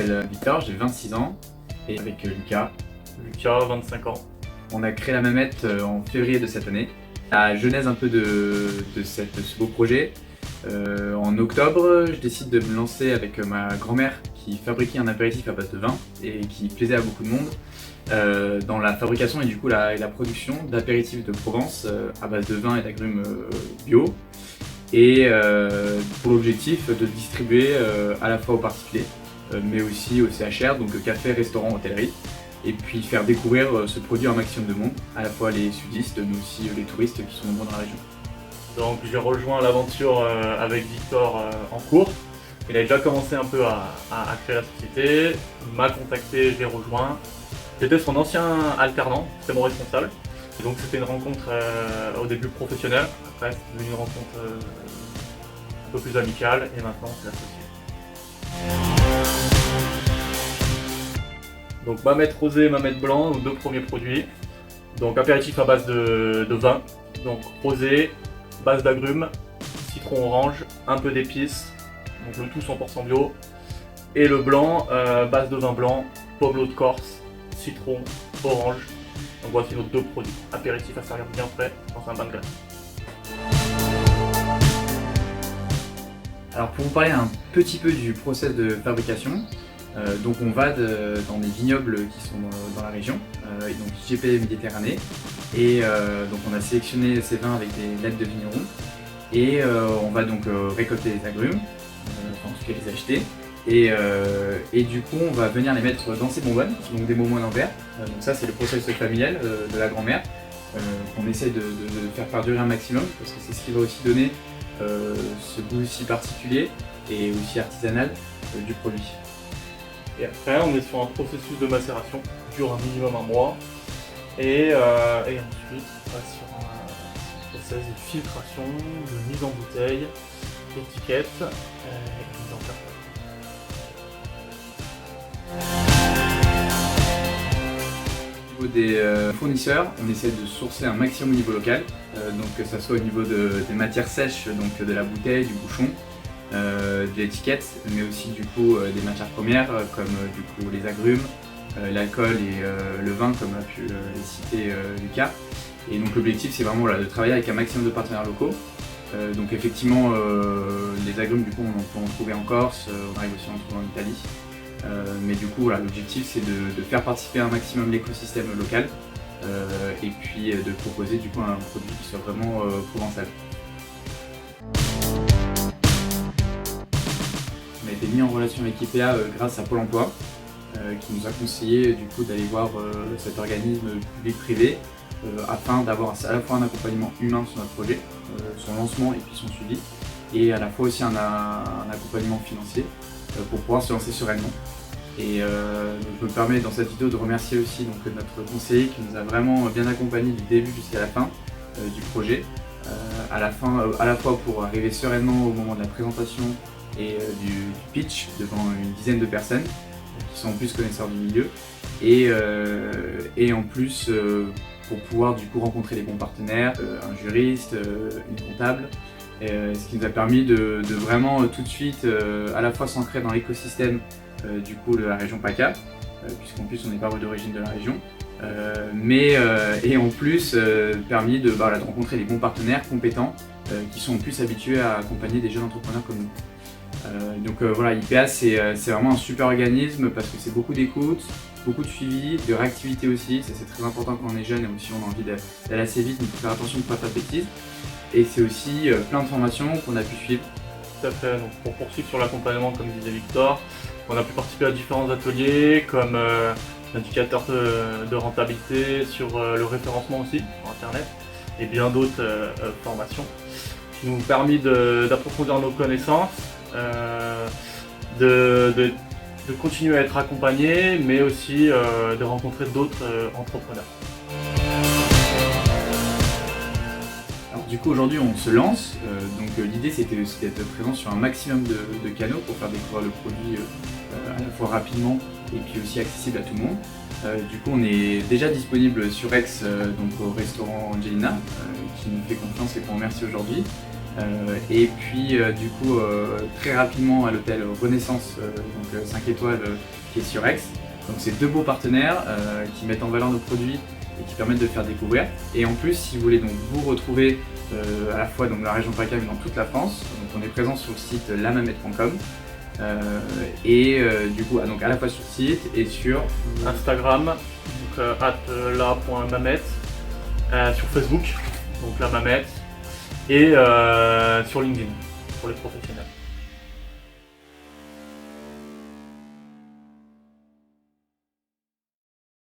m'appelle Victor, j'ai 26 ans et avec Lucas. Lucas, 25 ans. On a créé la Mamette en février de cette année. La genèse un peu de ce beau projet. En octobre, je décide de me lancer avec ma grand-mère qui fabriquait un apéritif à base de vin et qui plaisait à beaucoup de monde dans la fabrication et du coup la production d'apéritifs de Provence à base de vin et d'agrumes bio. Et pour l'objectif de distribuer à la fois aux particuliers mais aussi au CHR, donc café, restaurant, hôtellerie, et puis faire découvrir ce produit à un maximum de monde, à la fois les sudistes mais aussi les touristes qui sont nombreux dans la région. Donc j'ai rejoint l'aventure avec Victor en cours. Il a déjà commencé un peu à créer la société, il m'a contacté, je l'ai rejoint. J'étais son ancien alternant, c'était mon responsable. Et donc c'était une rencontre au début professionnelle, après c'est devenu une rencontre un peu plus amicale et maintenant c'est l'associé. Donc Mamette rosé et Mamette blanc, nos deux premiers produits. Donc apéritif à base de vin, donc rosé, base d'agrumes, citron orange, un peu d'épices, donc le tout 100% bio. Et le blanc, base de vin blanc, pomelo de Corse, citron, orange. Donc voici nos deux produits. Apéritif à servir bien frais dans un bain de glace. Alors pour vous parler un petit peu du process de fabrication, donc on va dans des vignobles qui sont dans la région, donc GP Méditerranée, et donc on a sélectionné ces vins avec des lettres de vignerons, et on va donc récolter les agrumes, en tout cas les acheter, et du coup on va venir les mettre dans ces bonbonnes, qui sont donc des bonbonnes en verre. Donc ça c'est le process familial de la grand-mère, qu'on essaye de faire perdurer un maximum, parce que c'est ce qui va aussi donner ce goût aussi particulier et aussi artisanal du produit. Et après on est sur un processus de macération qui dure un minimum un mois, et ensuite on va sur un process de filtration, de mise en bouteille, d'étiquette et de mise en carton. Au niveau des fournisseurs, on essaie de sourcer un maximum au niveau local, donc que ce soit au niveau des matières sèches, donc de la bouteille, du bouchon, de l'étiquette, mais aussi du coup des matières premières comme du coup les agrumes, l'alcool et le vin comme a pu les citer Lucas. Et donc l'objectif c'est vraiment de travailler avec un maximum de partenaires locaux. Donc effectivement les agrumes du coup on peut en trouver en Corse, on arrive aussi à en trouver en Italie. Mais du coup l'objectif c'est de faire participer un maximum l'écosystème local et puis de proposer du coup un produit qui soit vraiment provençal. On a été mis en relation avec IPA grâce à Pôle emploi qui nous a conseillé du coup d'aller voir cet organisme public-privé afin d'avoir à la fois un accompagnement humain sur notre projet, son lancement et puis son suivi, et à la fois aussi un accompagnement financier pour pouvoir se lancer sereinement. Et je me permets dans cette vidéo de remercier aussi donc, notre conseiller qui nous a vraiment bien accompagnés du début jusqu'à la fin du projet, à la fois pour arriver sereinement au moment de la présentation et du pitch devant une dizaine de personnes qui sont en plus connaisseurs du milieu, et en plus pour pouvoir du coup rencontrer les bons partenaires, un juriste, une comptable, ce qui nous a permis de vraiment tout de suite à la fois s'ancrer dans l'écosystème du coup de la région PACA, puisqu'en plus on n'est pas d'origine de la région, et en plus permis de rencontrer les bons partenaires compétents qui sont en plus habitués à accompagner des jeunes entrepreneurs comme nous. Donc voilà, IPA c'est vraiment un super organisme parce que c'est beaucoup d'écoute, beaucoup de suivi, de réactivité aussi, ça c'est très important quand on est jeune et aussi on a envie d'aller assez vite, mais il faut faire attention de ne pas faire de bêtises. Et c'est aussi plein de formations qu'on a pu suivre. Tout à fait, donc pour poursuivre sur l'accompagnement comme disait Victor, on a pu participer à différents ateliers comme l'indicateur de rentabilité, sur le référencement aussi sur internet et bien d'autres formations qui nous ont permis d'approfondir nos connaissances, de continuer à être accompagnés mais aussi de rencontrer d'autres entrepreneurs. Du coup aujourd'hui on se lance, donc l'idée c'était aussi d'être présent sur un maximum de canaux pour faire découvrir le produit à la fois rapidement et puis aussi accessible à tout le monde. Du coup on est déjà disponible sur Aix, donc au restaurant Angelina, qui nous fait confiance et qu'on remercie aujourd'hui. Et puis du coup très rapidement à l'hôtel Renaissance, donc 5 étoiles qui est sur Aix. Donc c'est 2 beaux partenaires qui mettent en valeur nos produits et qui permettent de faire découvrir. Et en plus, si vous voulez donc vous retrouver à la fois dans la région PACA mais dans toute la France, donc on est présent sur le site lamamette.com. Du coup donc à la fois sur le site et sur Instagram, donc @la.mamette, sur Facebook, donc la mamette, et sur LinkedIn pour les professionnels.